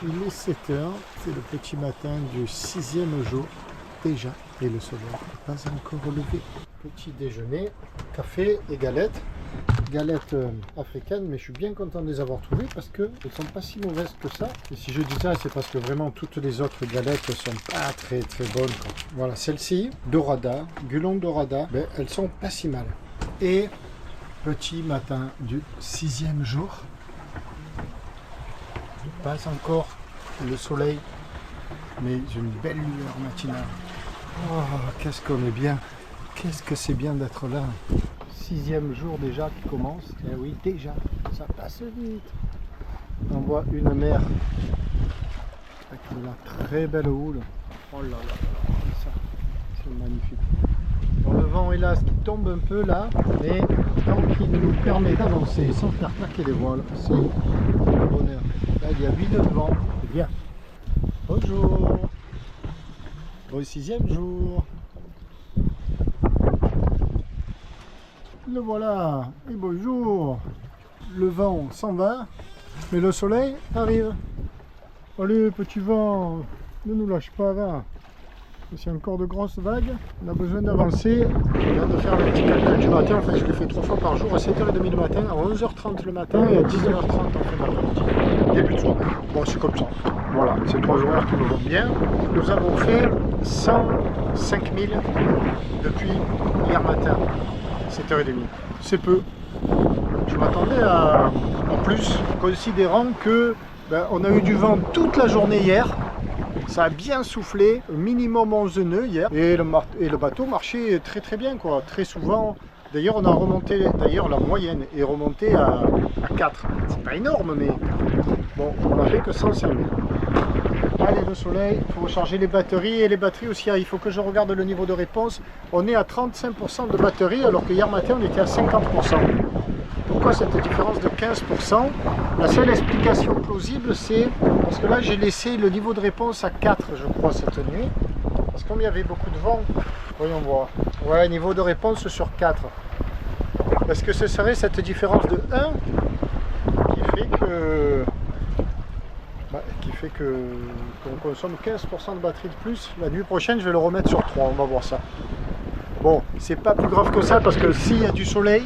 Il est 7 heures, c'est le petit matin du 6e jour déjà et le soleil n'est pas encore levé. Petit déjeuner, café et galettes. Galettes africaines, mais je suis bien content de les avoir trouvées parce qu'elles ne sont pas si mauvaises que ça. Et si je dis ça, c'est parce que vraiment toutes les autres galettes ne sont pas très bonnes. Voilà, celle-ci, Dorada, Gulon Dorada, ben, elles sont pas si mal. Et petit matin du 6e jour. Pas encore le soleil, mais une belle lueur matinale. Oh, qu'est-ce qu'on est bien. Qu'est-ce que c'est bien d'être là. 6e jour déjà qui commence. Eh oui, déjà, ça passe vite. On voit une mer avec la très belle houle. Oh là là, ça, c'est magnifique. Bon, le vent est là, ce qui tombe un peu là, mais tant qu'il nous permet d'avancer sans faire claquer les voiles, c'est un bonheur. Là, il y a 8 nœuds de vent, c'est bien. Bonjour. Bon 6e jour. Le voilà, et bonjour. Le vent s'en va, mais le soleil arrive. Allez, petit vent, ne nous lâche pas, va. C'est encore de grosses vagues, on a besoin d'avancer. Je viens de faire le petit calcul du matin, en fait je le fais 3 fois par jour, à 7h30 le matin, à 11h30 le matin et à 19h30 en fin d'après-midi. Début de soirée. Bon, c'est comme ça. Voilà, c'est 3 horaires qui nous vont bien. Nous avons fait 105 000 depuis hier matin, 7h30. C'est peu. Je m'attendais à plus, considérant que on a eu du vent toute la journée hier. Ça a bien soufflé, minimum 11 nœuds hier, et le bateau marchait très bien, quoi. Très souvent, d'ailleurs on a remonté, la moyenne est remontée à 4. C'est pas énorme, mais bon, on a fait que 105 000. Allez, le soleil, il faut recharger les batteries, et les batteries aussi, il faut que je regarde le niveau de réponse. On est à 35% de batterie, alors que hier matin on était à 50%. Pourquoi cette différence de 15%? La seule explication plausible, c'est parce que là j'ai laissé le niveau de réponse à 4, je crois, cette nuit. Parce que comme il y avait beaucoup de vent, voyons voir. Ouais, niveau de réponse sur 4. Est-ce que ce serait cette différence de 1 qui fait que qu'on consomme 15% de batterie de plus? La nuit prochaine, je vais le remettre sur 3, on va voir ça. Bon, c'est pas plus grave que ça, parce que s'il y a du soleil,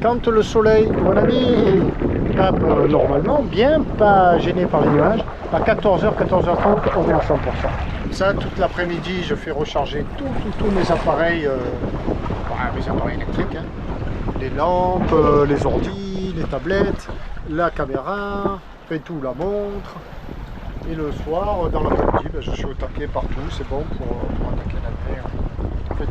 quand le soleil, mon ami, tape normalement, bien, pas gêné par les nuages, à 14h, 14h30, on est à 100%. Comme ça, toute l'après-midi, je fais recharger tous mes appareils, électriques, hein. Les lampes, les ordis, les tablettes, la caméra, fait tout, la montre. Et le soir, dans l'après-midi, je suis au taquet partout, c'est bon pour attaquer la mer.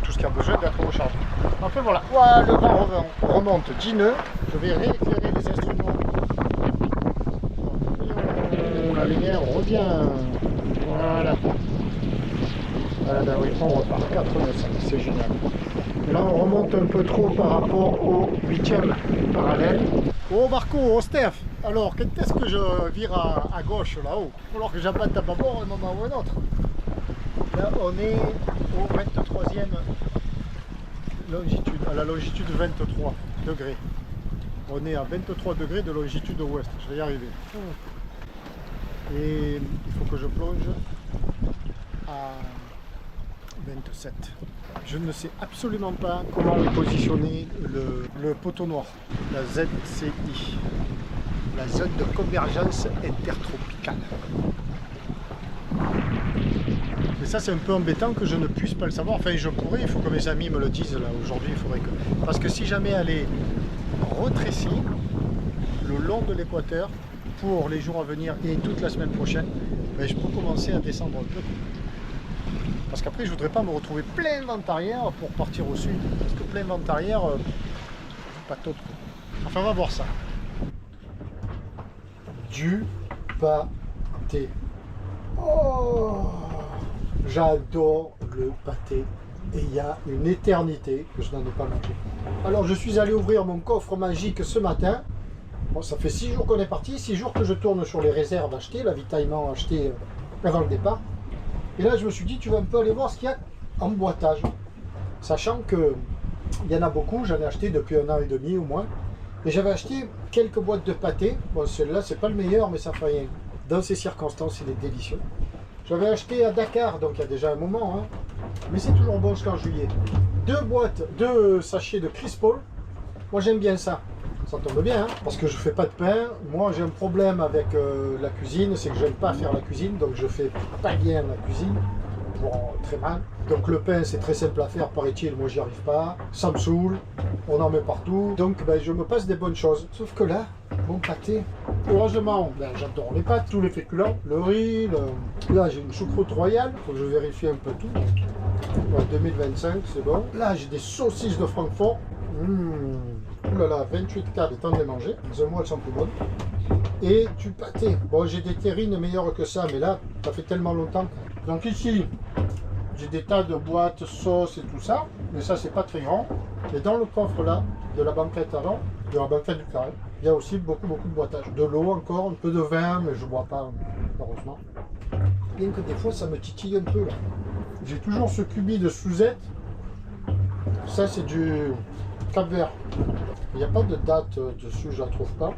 Tout ce qui a besoin d'être rechargé. Enfin voilà, le vent remonte 10 nœuds. Je vais rééclairer les instruments. La lumière revient. Voilà. Voilà, oui, on repart. 4 nœuds, c'est génial. Et là, on remonte un peu trop par rapport au 8e parallèle. Oh Marco, oh Steph, alors quand est-ce que je vire à gauche là-haut? Il va falloir que j'abatte à bâbord un moment ou un autre. Là, on est au 23e longitude, à la longitude 23 degrés. On est à 23 degrés de longitude ouest, je vais y arriver. Et il faut que je plonge à 27. Je ne sais absolument pas comment positionner le poteau noir, la ZCI, la zone de convergence intertropicale. Mais ça c'est un peu embêtant que je ne puisse pas le savoir. Enfin je pourrais, il faut que mes amis me le disent là aujourd'hui, il faudrait que. Parce que si jamais elle est rétrécie le long de l'équateur pour les jours à venir et toute la semaine prochaine, je peux commencer à descendre un peu. Parce qu'après je voudrais pas me retrouver plein vent arrière pour partir au sud. Parce que plein vent arrière, pas top. Enfin on va voir ça. Du pâté. Oh, j'adore le pâté et il y a une éternité que je n'en ai pas mangé. Alors je suis allé ouvrir mon coffre magique ce matin. Bon, ça fait 6 jours qu'on est parti, 6 jours que je tourne sur les réserves achetées, l'avitaillement acheté avant le départ. Et là je me suis dit, tu vas un peu aller voir ce qu'il y a en boitage. Sachant que il y en a beaucoup, j'en ai acheté depuis 1 an et demi au moins. Et j'avais acheté quelques boîtes de pâté. Bon, celle-là c'est pas le meilleur, mais ça fait rien. Dans ces circonstances, il est délicieux. J'avais acheté à Dakar, donc il y a déjà un moment, hein, mais c'est toujours bon jusqu'en juillet. 2 sachets de Chris Paul. Moi j'aime bien ça. Ça tombe bien, hein, parce que je fais pas de pain. Moi j'ai un problème avec la cuisine, c'est que j'aime pas faire la cuisine, donc je fais pas bien la cuisine. Bon, très mal. Donc le pain c'est très simple à faire, paraît-il, moi j'y arrive pas. Ça me saoule, on en met partout. Donc ben, je me passe des bonnes choses. Sauf que là, mon pâté, heureusement, ben, j'adore les pâtes, tous les féculents, le riz, là j'ai une choucroute royale, faut que je vérifie un peu tout. Ouais, 2025, c'est bon. Là j'ai des saucisses de Francfort. Ouh là là, 28 quarts, le temps de les manger. Dans un mois elles sont plus bonnes. Et du pâté. Bon, j'ai des terrines meilleures que ça, mais là, ça fait tellement longtemps. Donc ici, j'ai des tas de boîtes, sauces et tout ça, mais ça, c'est pas très grand. Et dans le coffre là, de la banquette avant, de la banquette du carré, il y a aussi beaucoup de boîtages. De l'eau encore, un peu de vin, mais je bois pas, heureusement. Bien que des fois, ça me titille un peu là. J'ai toujours ce cubi de Suzette. Ça, c'est du Cap-Vert. Il n'y a pas de date dessus, je la trouve pas.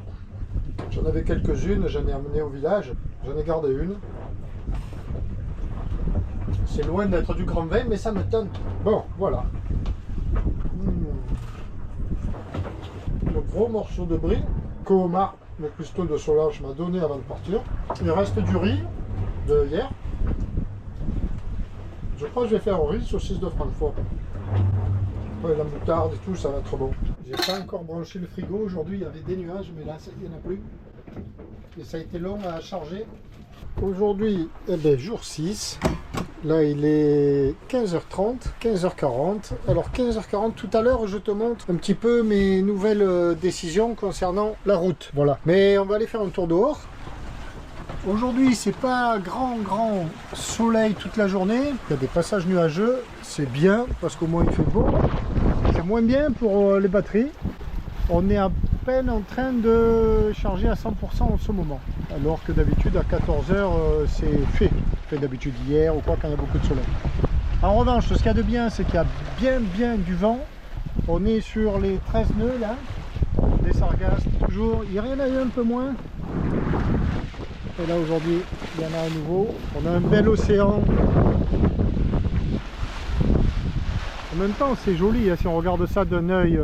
J'en avais quelques-unes, j'en ai amené au village, j'en ai gardé une. C'est loin d'être du grand vin, mais ça me tente. Bon, voilà. Le gros morceau de brie que Omar, le cuistot de Solange, m'a donné avant de partir. Il reste du riz de hier. Je crois que je vais faire un riz saucisse de Francfort. Ouais, la moutarde et tout, ça va être bon. J'ai pas encore branché le frigo. Aujourd'hui, il y avait des nuages, mais là, il n'y en a plus. Et ça a été long à charger. Aujourd'hui, eh ben, jour 6. Là, il est 15h30, 15h40. Alors, 15h40, tout à l'heure, je te montre un petit peu mes nouvelles décisions concernant la route. Voilà. Mais on va aller faire un tour dehors. Aujourd'hui, c'est pas grand soleil toute la journée. Il y a des passages nuageux. C'est bien parce qu'au moins il fait beau. C'est moins bien pour les batteries. On est à peine en train de charger à 100% en ce moment. Alors que d'habitude à 14h c'est fait. D'habitude hier ou quoi quand il y a beaucoup de soleil. En revanche, ce qu'il y a de bien, c'est qu'il y a bien du vent. On est sur les 13 nœuds là. Des sargasses toujours. Hier il y en a eu un peu moins. Et là aujourd'hui, il y en a à nouveau. On a un bel océan. En même temps, c'est joli hein, si on regarde ça d'un œil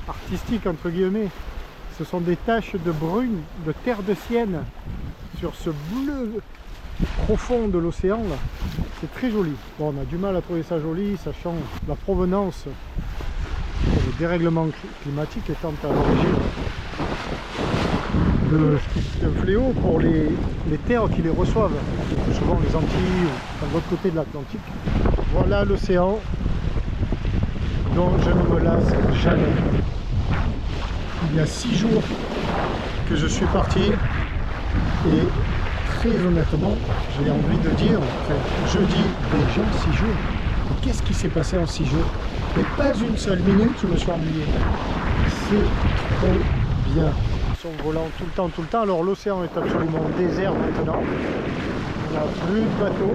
artistique entre guillemets. Ce sont des taches de brune, de terre de sienne sur ce bleu profond de l'océan là. C'est très joli. Bon, on a du mal à trouver ça joli, sachant la provenance le dérèglement climatique étant à l'origine un fléau pour les terres qui les reçoivent, souvent les Antilles ou de l'autre côté de l'Atlantique. Voilà l'océan dont je ne me lasse jamais. Il y a 6 jours que je suis parti et très honnêtement, j'ai envie de dire, enfin, je dis déjà 6 jours. Qu'est-ce qui s'est passé en 6 jours? Mais pas une seule minute, je me suis ennuyé. C'est trop bien. Volant tout le temps, alors l'océan est absolument désert maintenant, il n'y a plus de bateaux,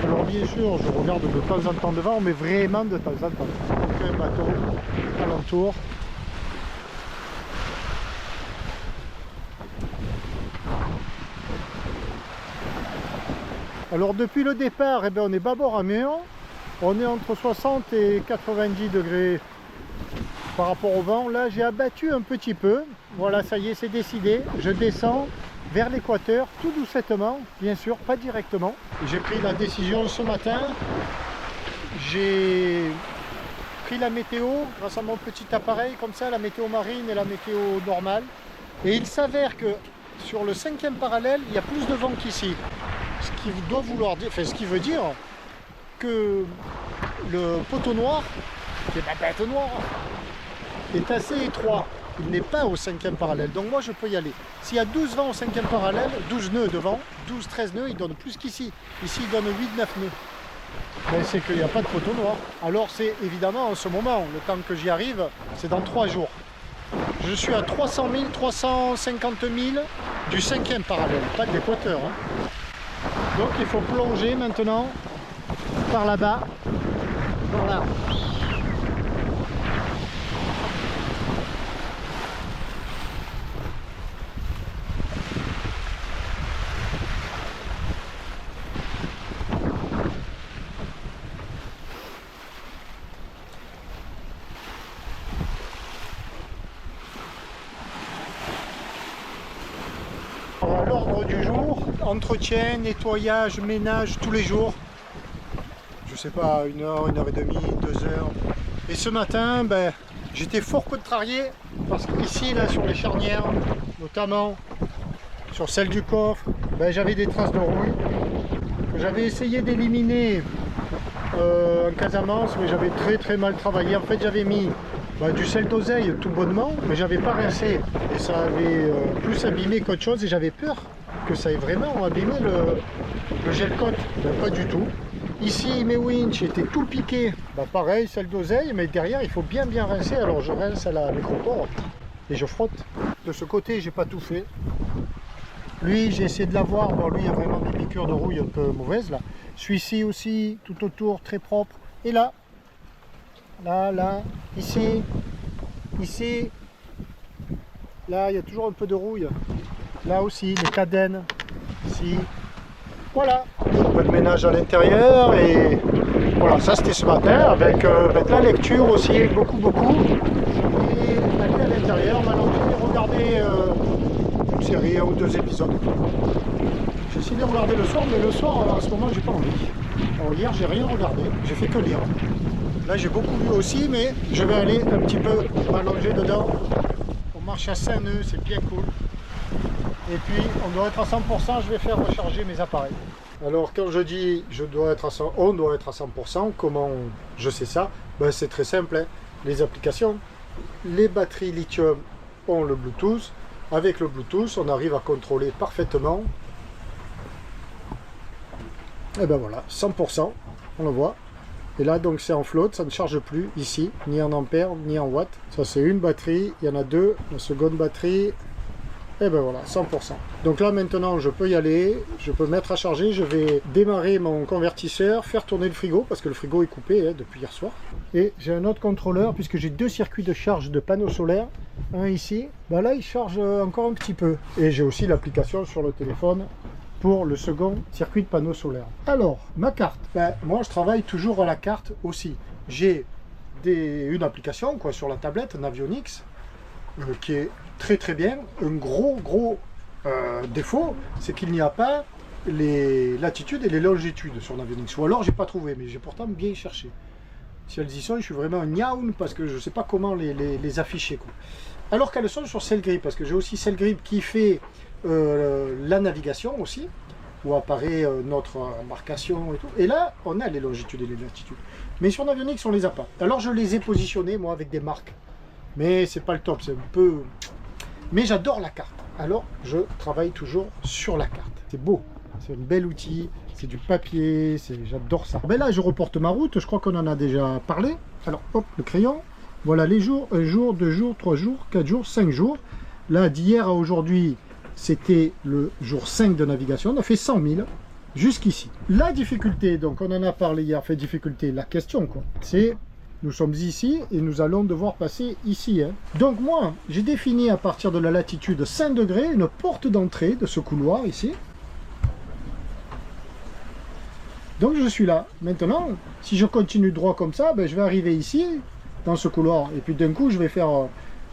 alors bien sûr je regarde de temps en temps devant, mais vraiment de temps en temps, aucun bateau alentour. Alors depuis le départ, eh bien, on est bâbord à mur, on est entre 60 et 90 degrés par rapport au vent. Là j'ai abattu un petit peu. Voilà, ça y est, c'est décidé. Je descends vers l'équateur, tout doucettement, bien sûr, pas directement. J'ai pris la décision ce matin. J'ai pris la météo grâce à mon petit appareil, comme ça, la météo marine et la météo normale. Et il s'avère que sur le 5e parallèle, il y a plus de vent qu'ici. Ce qui doit vouloir dire, enfin, ce qui veut dire que le poteau noir, qui est la bête noire, est assez étroit. Il n'est pas au 5e parallèle, donc moi je peux y aller. S'il y a 12 vents au 5e parallèle, 12 nœuds devant, 12-13 nœuds, il donne plus qu'ici. Ici il donne 8-9 nœuds. Mais c'est qu'il n'y a pas de poteau noir. Alors c'est évidemment en ce moment, le temps que j'y arrive, c'est dans 3 jours. Je suis à 300 000, 350 000 du 5e parallèle, pas de l'équateur. Hein. Donc il faut plonger maintenant par là-bas. Voilà. l'ordre du jour. Entretien, nettoyage, ménage tous les jours. Je sais pas, 1 heure, 1 heure et demie, 2 heures. Et ce matin, ben, j'étais fort contrarié parce qu'ici, là, sur les charnières, notamment sur celle du coffre, ben, j'avais des traces de rouille que j'avais essayé d'éliminer en Casamance, mais j'avais très mal travaillé. En fait, j'avais mis du sel d'oseille tout bonnement, mais j'avais pas rincé et ça avait plus abîmé qu'autre chose et j'avais peur que ça ait vraiment abîmé le gel coat. Ben, pas du tout. Ici, mes winch étaient tout piqués. Pareil, sel d'oseille, mais derrière, il faut bien rincer. Alors, je rince à la micropore et je frotte. De ce côté, j'ai pas tout fait. Lui, j'ai essayé de l'avoir. Bon, lui, il y a vraiment des piqûres de rouille un peu mauvaises là. Celui-ci aussi, tout autour, très propre. Et là, ici, là, il y a toujours un peu de rouille. Là aussi, les cadènes, ici. Voilà, un peu de ménage à l'intérieur et voilà, ça c'était ce matin avec la lecture aussi, beaucoup. Et aller à l'intérieur, m'allonger et regarder une série, 1 ou 2 épisodes. J'ai essayé de regarder le soir, mais le soir, en ce moment, j'ai pas envie. Alors, hier, j'ai rien regardé, j'ai fait que lire. Là, j'ai beaucoup lu aussi, mais je vais aller un petit peu m'allonger dedans. On marche à 5 nœuds, c'est bien cool. Et puis, on doit être à 100%, je vais faire recharger mes appareils. Alors, quand je dis on doit être à 100%, comment je sais ça? Ben, c'est très simple, hein. Les applications. Les batteries lithium ont le Bluetooth. Avec le Bluetooth, on arrive à contrôler parfaitement. Et ben voilà, 100%, on le voit. Et là, donc, c'est en flotte, ça ne charge plus ici, ni en ampères, ni en watts. Ça, c'est une batterie, il y en a 2. La seconde batterie, et ben voilà, 100%. Donc là, maintenant, je peux y aller, je peux mettre à charger, je vais démarrer mon convertisseur, faire tourner le frigo, parce que le frigo est coupé depuis hier soir. Et j'ai un autre contrôleur, puisque j'ai 2 circuits de charge de panneaux solaires. Un ici, ben là, il charge encore un petit peu. Et j'ai aussi l'application sur le téléphone pour le second circuit de panneaux solaires. Alors, ma carte, ben, moi, je travaille toujours à la carte aussi. J'ai une application sur la tablette, Navionics, qui est très bien. Un gros défaut, c'est qu'il n'y a pas les latitudes et les longitudes sur Navionics. Ou alors j'ai pas trouvé, mais j'ai pourtant bien cherché. Si elles y sont, je suis vraiment un niaoun parce que je sais pas comment les afficher. Alors qu'elles sont sur Cellgrip, parce que j'ai aussi Cellgrip qui fait la navigation aussi, où apparaît notre embarcation et tout. Et là, on a les longitudes et les latitudes. Mais sur Navionics, on les a pas. Alors je les ai positionnés, moi, avec des marques. Mais c'est pas le top, c'est un peu... Mais j'adore la carte. Alors, je travaille toujours sur la carte. C'est beau, c'est un bel outil, c'est du papier, j'adore ça. Ben là, je reporte ma route, je crois qu'on en a déjà parlé. Alors, hop, le crayon. Voilà les jours, 1 jour, 2 jours, 3 jours, 4 jours, 5 jours. Là, d'hier à aujourd'hui, c'était le jour 5 de navigation. On a fait 100 000 jusqu'ici. La difficulté, donc on en a parlé hier, fait difficulté, la question, c'est... Nous sommes ici et nous allons devoir passer ici. Hein. Donc moi, j'ai défini à partir de la latitude 5 degrés une porte d'entrée de ce couloir ici. Donc je suis là. Maintenant, si je continue droit comme ça, ben, je vais arriver ici, dans ce couloir. Et puis d'un coup, je vais faire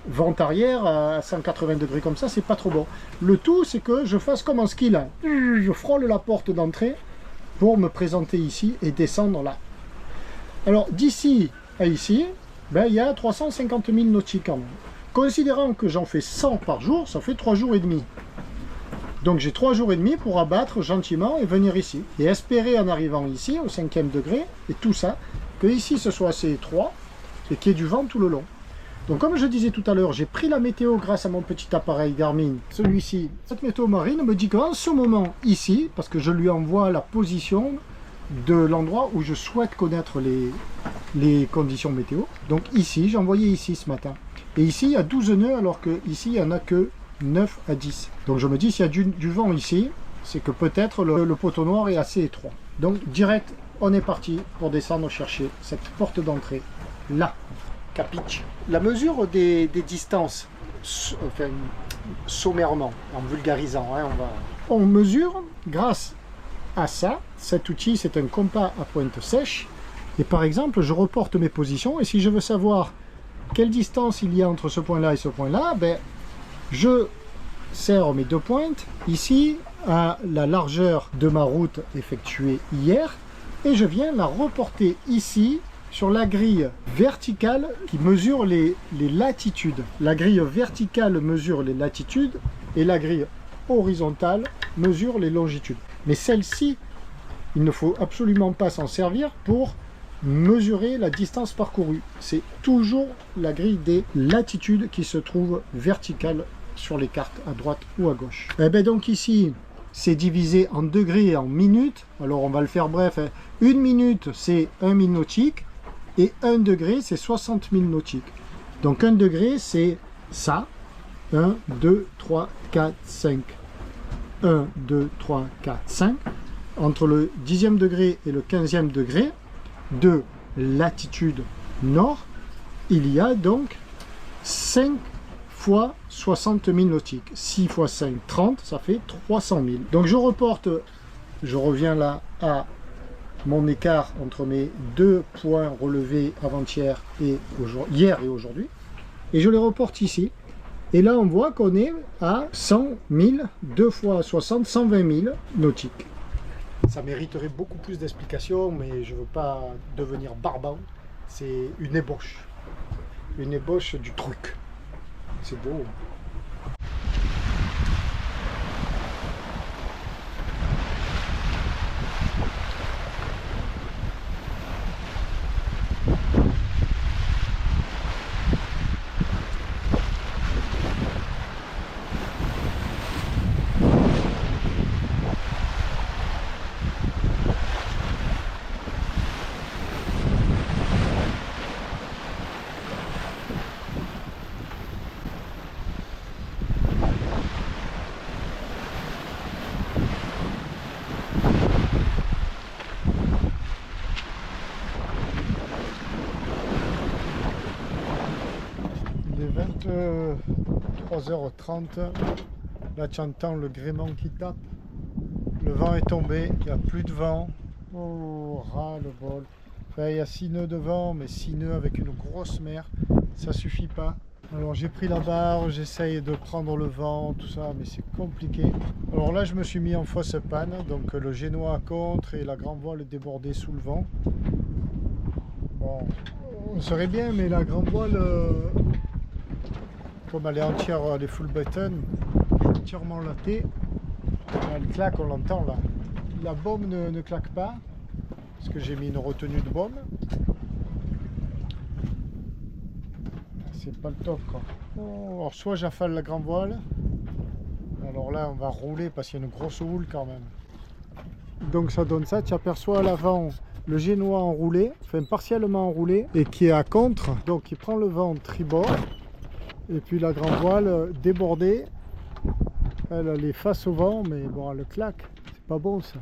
vent arrière à 180 degrés comme ça, c'est pas trop bon. Le tout, c'est que je fasse comme en ski là. Je frôle la porte d'entrée pour me présenter ici et descendre là. Alors d'ici à ici, ben, il y a 350 000 nautiques quand même. Considérant que j'en fais 100 par jour, ça fait 3 jours et demi. Donc j'ai 3 jours et demi pour abattre gentiment et venir ici. Et espérer en arrivant ici, au 5e degré, et tout ça, que ici ce soit assez étroit et qu'il y ait du vent tout le long. Donc comme je disais tout à l'heure, j'ai pris la météo grâce à mon petit appareil Garmin, celui-ci. Cette météo marine me dit qu'en ce moment, ici, parce que je lui envoie la position de l'endroit où je souhaite connaître les conditions météo. Donc ici, j'ai envoyé ici ce matin. Et ici, il y a 12 nœuds, alors qu'ici, il n'y en a que 9 à 10. Donc je me dis, s'il y a du vent ici, c'est que peut-être le poteau noir est assez étroit. Donc direct, on est parti pour descendre chercher cette porte d'entrée là. Capiche. La mesure des distances, enfin, sommairement, en vulgarisant, hein, on mesure grâce à ça. Cet outil, c'est un compas à pointe sèche. Et par exemple, je reporte mes positions. Et si je veux savoir quelle distance il y a entre ce point-là et ce point-là, ben, je serre mes 2 pointes ici à la largeur de ma route effectuée hier et je viens la reporter ici sur la grille verticale qui mesure les latitudes. La grille verticale mesure les latitudes et la grille horizontale mesure les longitudes. Mais celle-ci, il ne faut absolument pas s'en servir pour mesurer la distance parcourue. C'est toujours la grille des latitudes qui se trouve verticale sur les cartes à droite ou à gauche. Et bien donc ici, c'est divisé en degrés et en minutes. Alors on va le faire bref. Une minute, c'est 1 mille nautique. Et 1 degré, c'est 60 000 nautiques. Donc 1 degré, c'est ça. 1, 2, 3, 4, 5. 1, 2, 3, 4, 5. Entre le 10e degré et le 15e degré de latitude nord, il y a donc 5 fois 60 000 nautiques. 6 fois 5, 30, ça fait 300 000. Donc je reporte, je reviens là à mon écart entre mes deux points relevés avant-hier et hier et aujourd'hui, et je les reporte ici. Et là on voit qu'on est à 100 000, 2 fois 60, 120 000 nautiques. Ça mériterait beaucoup plus d'explications, mais je ne veux pas devenir barbant. C'est une ébauche du truc. C'est beau. Il est 23h30, là tu entends le gréement qui tape, le vent est tombé, il n'y a plus de vent, oh ras le bol, enfin, il y a 6 nœuds de vent, mais 6 nœuds avec une grosse mer, ça suffit pas. Alors j'ai pris la barre, j'essaye de prendre le vent, tout ça, mais c'est compliqué. Alors là je me suis mis en fausse panne, donc le génois à contre et la grand voile débordée sous le vent. Bon, on serait bien, mais la grand voile... comme elle est entière, elle est full button, entièrement latée, elle claque, on l'entend là. La baume ne claque pas, parce que j'ai mis une retenue de baume. C'est pas le top quoi. Oh, alors soit j'affale la grand voile, alors là on va rouler parce qu'il y a une grosse houle quand même. Donc ça donne ça, tu aperçois à l'avant le génois enroulé, enfin partiellement enroulé, et qui est à contre, donc il prend le vent tribord. Et puis la grande voile débordée, elle est face au vent, mais bon, elle claque. C'est pas bon ça.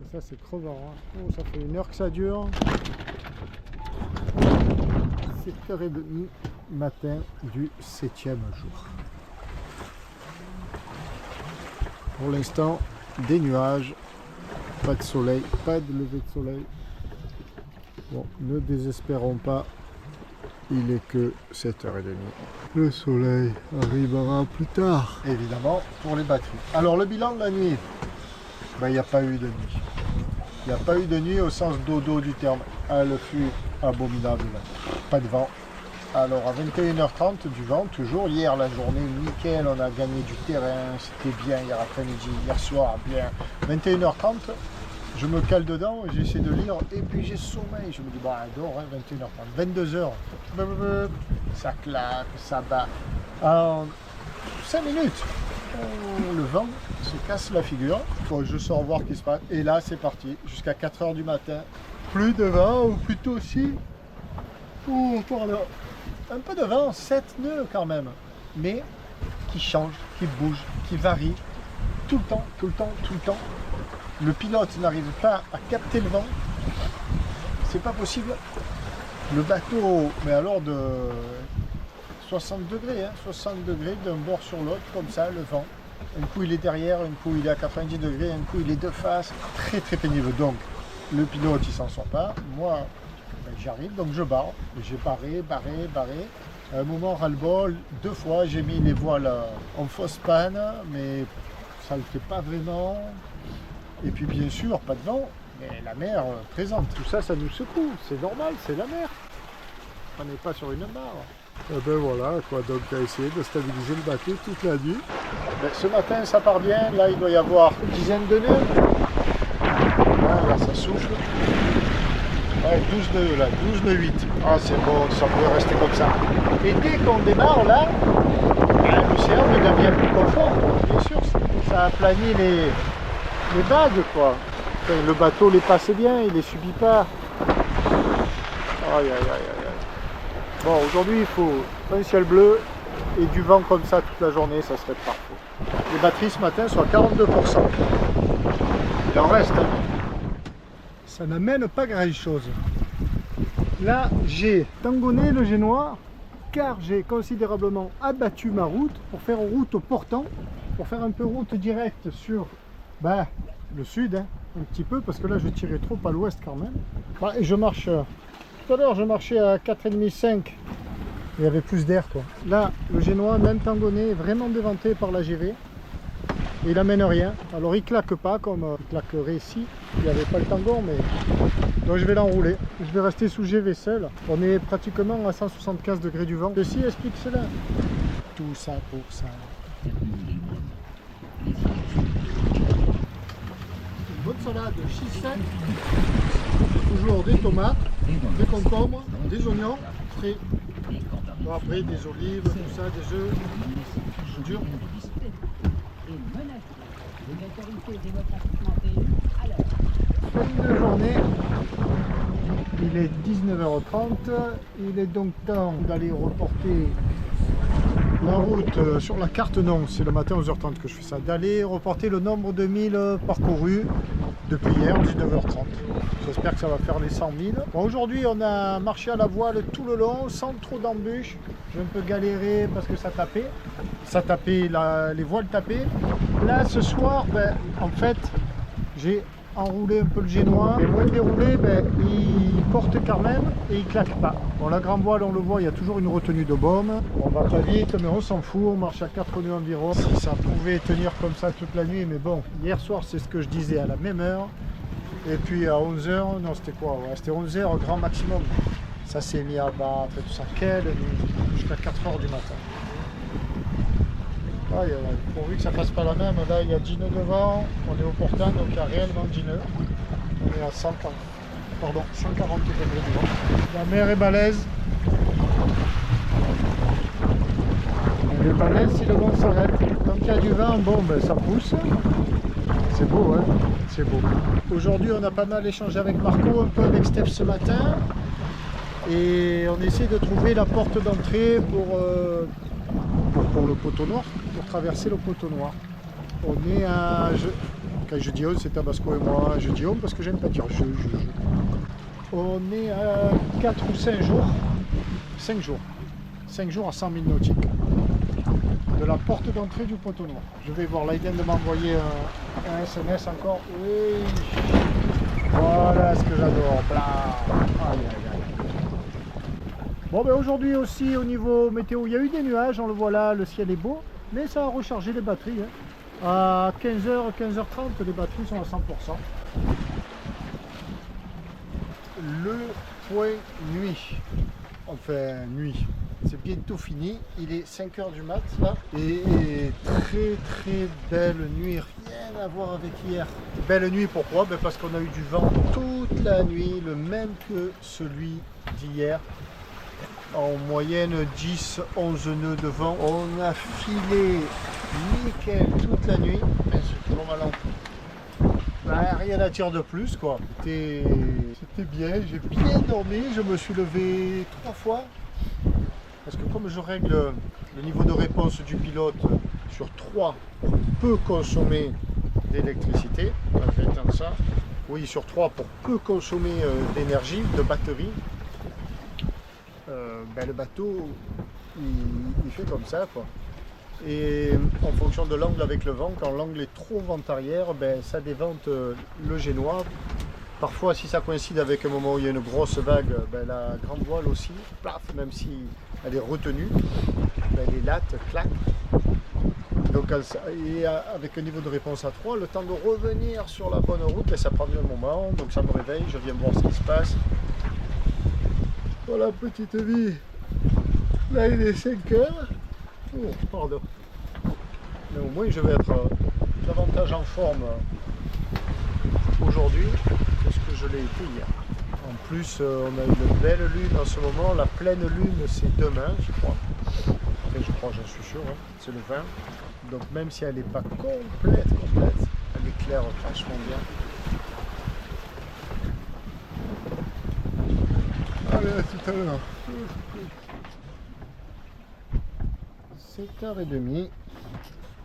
Et ça c'est crevant. Hein. Oh, ça fait 1 heure que ça dure. C'est 7h30 matin du 7e jour. Pour l'instant, des nuages, pas de soleil, pas de lever de soleil. Bon, ne désespérons pas. Il est que 7h30. Le soleil arrivera plus tard. Évidemment, pour les batteries. Alors, le bilan de la nuit, ben, il n'y a pas eu de nuit. Il n'y a pas eu de nuit au sens dodo du terme. Elle fut abominable. Pas de vent. Alors, à 21h30, du vent, toujours. Hier, la journée, nickel. On a gagné du terrain. C'était bien hier après-midi. Hier soir, bien. 21h30. Je me cale dedans, j'essaie de lire, et puis j'ai sommeil. Je me dis, bon, dors, hein, 21h30, 22h, ça claque, ça bat. En 5 minutes, le vent se casse la figure. Bon, je sors voir ce qui se passe, et là, c'est parti, jusqu'à 4h du matin. Plus de vent, ou plutôt aussi, un peu de vent, 7 nœuds quand même, mais qui change, qui bouge, qui varie, tout le temps, tout le temps, tout le temps. Le pilote n'arrive pas à capter le vent, c'est pas possible. Le bateau, mais alors de 60 degrés, hein, 60 degrés d'un bord sur l'autre, comme ça, le vent. Un coup il est derrière, un coup il est à 90 degrés, un coup il est de face, très très pénible. Donc le pilote il s'en sort pas, moi ben, j'arrive, donc je barre. J'ai barré, À un moment, ras-le-bol, 2 fois, j'ai mis les voiles en fausse panne, mais ça ne le fait pas vraiment. Et puis bien sûr, pas de vent, mais la mer présente. Tout ça, ça nous secoue, c'est normal, c'est la mer. On n'est pas sur une barre. Et ben voilà, quoi, donc à essayer de stabiliser le bateau toute la nuit. Ben, ce matin, ça part bien, là il doit y avoir une dizaine de nœuds. Là, ça souffle. Ouais, 12 nœuds là, 12 nœuds 8. Ah c'est bon, ça pourrait rester comme ça. Et dès qu'on démarre là, l'océan devient plus confort. Bien sûr, ça aplanit les vagues quoi. Enfin, le bateau les passe bien, il les subit pas. Aïe aïe aïe aïe. Bon, aujourd'hui il faut un ciel bleu et du vent comme ça toute la journée, ça serait parfait. Les batteries ce matin sont à 42%. Il en reste. Hein. Ça n'amène pas grand chose. Là, j'ai tangonné le génois car j'ai considérablement abattu ma route pour faire route au portant, pour faire un peu route directe sur le sud, hein, un petit peu, parce que là je tirais trop à l'ouest quand même. Et je marche. Tout à l'heure je marchais à 4,5-5, il y avait plus d'air quoi. Là le génois, même tangonné, est vraiment déventé par la GV et il amène rien. Alors il claque pas comme il claquerait ici, il n'y avait pas le tangon, mais donc je vais l'enrouler. Je vais rester sous GV seul. On est pratiquement à 175 degrés du vent. Ceci explique cela. Tout ça pour ça. Une bonne salade chissette. Toujours des tomates, des concombres, des oignons frais. Bon, après des olives, tout ça, des œufs. Dur. Fin de journée, il est 19h30, il est donc temps d'aller reporter la route sur la carte. Non, c'est le matin 11h30 que je fais ça, d'aller reporter le nombre de milles parcourus depuis hier 19h30. J'espère que ça va faire les 100 000. Bon, aujourd'hui on a marché à la voile tout le long sans trop d'embûches. J'ai un peu galéré parce que ça tapait, les voiles tapaient. Là ce soir, en fait j'ai enroulé un peu le génois, mais moins déroulé, il porte quand même et il claque pas. Bon, la grande voile, on le voit, il y a toujours une retenue de baume. On va pas vite, mais on s'en fout, on marche à 4 nœuds environ. Si ça pouvait tenir comme ça toute la nuit, mais bon, hier soir, c'est ce que je disais, à la même heure. Et puis à 11h, non, c'était quoi? Ouais, c'était 11h, grand maximum. Ça s'est mis à battre et tout ça. Quelle nuit, jusqu'à 4h du matin. Ah, pourvu que ça fasse pas la même, là il y a 10 nœuds devant, on est au portant, donc il y a réellement 10 nœuds. On est à 140 degrés du vent. La mer est balèze. Elle est balèze si le vent s'arrête. Tant qu'il y a du vent, bon, ça pousse. C'est beau, hein, c'est beau. Aujourd'hui, on a pas mal échangé avec Marco, un peu avec Steph ce matin. Et on essaie de trouver la porte d'entrée pour le poteau noir, pour traverser le poteau noir. On est à... Quand je dis on, c'est Tabasco et moi. Je dis on parce que j'aime pas dire je. On est à 4 ou 5 jours. 5 jours. 5 jours à 100 000 nautiques. De la porte d'entrée du poteau noir. Je vais voir, là il vient de m'envoyer un SMS encore. Oui. Voilà ce que j'adore. Aïe aïe aïe. Bon, aujourd'hui aussi au niveau météo, il y a eu des nuages, on le voit là, le ciel est beau, mais ça a rechargé les batteries. Hein. À 15h, 15h30, les batteries sont à 100%. Le point nuit, enfin nuit, c'est bientôt fini, il est 5h du mat là, et très belle nuit, rien à voir avec hier. Belle nuit pourquoi? Parce qu'on a eu du vent toute la nuit, le même que celui d'hier. En moyenne 10-11 nœuds de vent. On a filé nickel toute la nuit. C'est toujours malin. Rien à dire de plus quoi. C'était bien, j'ai bien dormi. Je me suis levé 3 fois. Parce que comme je règle le niveau de réponse du pilote sur 3, on peut consommer d'électricité. Je vais éteindre ça. Oui, sur 3 pour peu consommer d'énergie, de batterie. Le bateau il fait comme ça quoi. Et en fonction de l'angle avec le vent, quand l'angle est trop vent arrière, ça dévente le génois. Parfois si ça coïncide avec un moment où il y a une grosse vague, la grande voile aussi, plaf, même si elle est retenue, ben, les lattes claquent. Donc et avec un niveau de réponse à 3, le temps de revenir sur la bonne route, ben, ça prend un moment, donc ça me réveille, je viens voir ce qui se passe. Voilà, petite vie. Là il est 5 heures. Oh, pardon. Mais au moins je vais être davantage en forme aujourd'hui que ce que je l'ai été hier. En plus, on a une belle lune en ce moment. La pleine lune, c'est demain, je crois. Enfin, je crois, j'en suis sûr. Hein. C'est le 20. Donc même si elle n'est pas complète, elle éclaire franchement bien. Allez, à tout à l'heure. 7h30.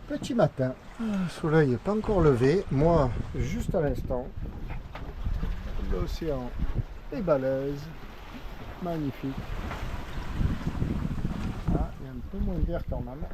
Petit matin. Le soleil n'est pas encore levé. Moi, juste à l'instant. L'océan est balèze. Magnifique. Ah, il y a un peu moins d'air quand même.